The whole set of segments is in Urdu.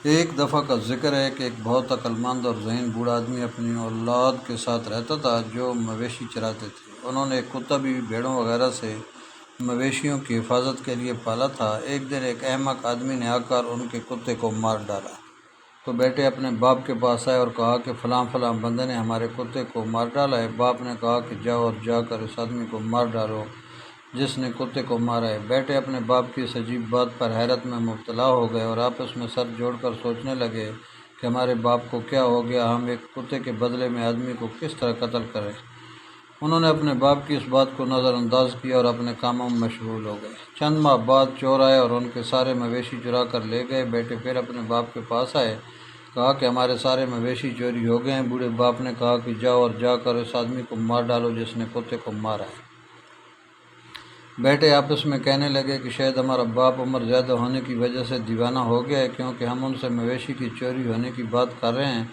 ایک دفعہ کا ذکر ہے کہ ایک بہت عقل مند اور ذہین بوڑھا آدمی اپنی اولاد کے ساتھ رہتا تھا جو مویشی چراتے تھے۔ انہوں نے ایک کتا بھی بھیڑوں وغیرہ سے مویشیوں کی حفاظت کے لیے پالا تھا۔ ایک دن ایک احمق آدمی نے آ کر ان کے کتے کو مار ڈالا، تو بیٹے اپنے باپ کے پاس آئے اور کہا کہ فلاں فلاں بندے نے ہمارے کتے کو مار ڈالا ہے۔ باپ نے کہا کہ جاؤ اور جا کر اس آدمی کو مار ڈالو جس نے کتے کو مارا ہے۔ بیٹے اپنے باپ کی اس عجیب بات پر حیرت میں مبتلا ہو گئے اور آپس میں سر جوڑ کر سوچنے لگے کہ ہمارے باپ کو کیا ہو گیا، ہم ایک کتے کے بدلے میں آدمی کو کس طرح قتل کریں۔ انہوں نے اپنے باپ کی اس بات کو نظر انداز کیا اور اپنے کاموں میں مشغول ہو گئے۔ چند ماہ بعد چور آئے اور ان کے سارے مویشی چرا کر لے گئے۔ بیٹے پھر اپنے باپ کے پاس آئے، کہا کہ ہمارے سارے مویشی چوری ہو گئے ہیں۔ بوڑھے باپ نے کہا کہ جاؤ اور جا کر اس آدمی کو مار ڈالو جس نے کتے کو مارا ہے۔ بیٹے آپس میں کہنے لگے کہ شاید ہمارا باپ عمر زیادہ ہونے کی وجہ سے دیوانہ ہو گیا ہے، کیونکہ ہم ان سے مویشی کی چوری ہونے کی بات کر رہے ہیں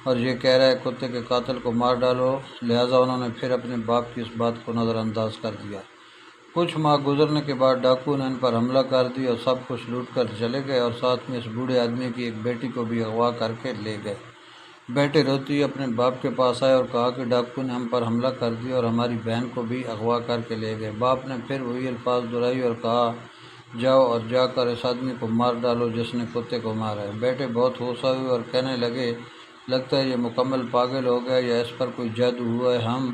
اور یہ کہہ رہا ہے کتے کے قاتل کو مار ڈالو۔ لہٰذا انہوں نے پھر اپنے باپ کی اس بات کو نظر انداز کر دیا۔ کچھ ماہ گزرنے کے بعد ڈاکو نے ان پر حملہ کر دیا اور سب کچھ لوٹ کر چلے گئے اور ساتھ میں اس بوڑھے آدمی کی ایک بیٹی کو بھی اغوا کر کے لے گئے۔ بیٹے روتی اپنے باپ کے پاس آئے اور کہا کہ ڈاکو نے ہم پر حملہ کر دیا اور ہماری بہن کو بھی اغوا کر کے لے گئے۔ باپ نے پھر وہی الفاظ دہرائے اور کہا جاؤ اور جا کر اس آدمی کو مار ڈالو جس نے کتے کو مارا ہے۔ بیٹے بہت غصہ ہوئے اور کہنے لگے لگتا ہے یہ مکمل پاگل ہو گیا یا اس پر کوئی جادو ہوا ہے، ہم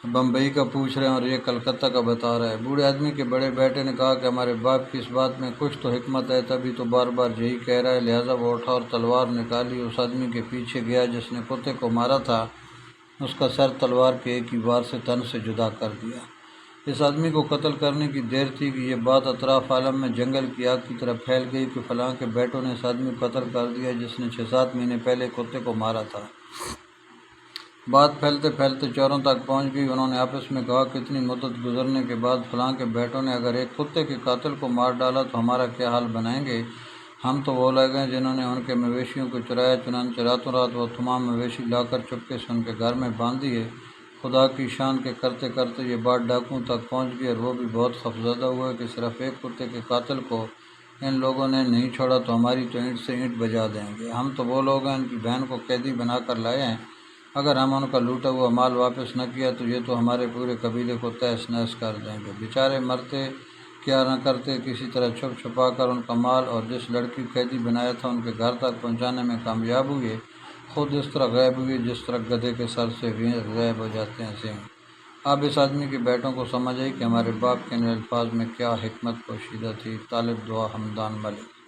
بمبئی کا پوچھ رہے ہیں اور یہ کلکتہ کا بتا رہا ہے۔ بوڑھے آدمی کے بڑے بیٹے نے کہا کہ ہمارے باپ کی اس بات میں کچھ تو حکمت ہے، تبھی تو بار بار یہی کہہ رہا ہے۔ لہٰذا وہ اٹھا اور تلوار نکالی، اس آدمی کے پیچھے گیا جس نے کتے کو مارا تھا، اس کا سر تلوار کے ایک ہی وار سے تن سے جدا کر دیا۔ اس آدمی کو قتل کرنے کی دیر تھی کہ یہ بات اطراف عالم میں جنگل کی آگ کی طرح پھیل گئی کہ فلاں کے بیٹوں نے اس آدمی کو قتل کر دیا جس نے 6-7 مہینے پہلے کتے کو مارا تھا۔ بات پھیلتے پھیلتے چوروں تک پہنچ گئی۔ انہوں نے آپس میں کہا کہ اتنی مدت گزرنے کے بعد فلاں کے بیٹوں نے اگر ایک کتے کے قاتل کو مار ڈالا تو ہمارا کیا حال بنائیں گے۔ ہم تو وہ لوگ ہیں جنہوں نے ان کے مویشیوں کو چرایا، چنانچہ راتوں رات وہ تمام مویشی لا کر چپکے سے ان کے گھر میں باندھ دیے۔ خدا کی شان کے کرتے کرتے یہ بات ڈاکوؤں تک پہنچ گئی اور وہ بھی بہت خوفزدہ ہوئے کہ صرف ایک کتے کے قاتل کو ان لوگوں نے نہیں چھوڑا تو ہماری تو اینٹ سے اینٹ بجا دیں گے۔ ہم تو وہ لوگ ہیں ان کی بہن کو قیدی بنا کر لائے ہیں، اگر ہم ان کا لوٹا ہوا مال واپس نہ کیا تو یہ تو ہمارے پورے قبیلے کو تہس نہس کر دیں گے۔ بیچارے مرتے کیا نہ کرتے، کسی طرح چھپ چھپا کر ان کا مال اور جس لڑکی قیدی بنایا تھا ان کے گھر تک پہنچانے میں کامیاب ہوئے۔ خود اس طرح غائب ہوئے جس طرح گدھے کے سر سے غائب ہو جاتے ہیں سینگ۔ اب اس آدمی کے بیٹوں کو سمجھ آئی کہ ہمارے باپ کے ان الفاظ میں کیا حکمت پوشیدہ تھی۔ طالب دعا حمدان ملک۔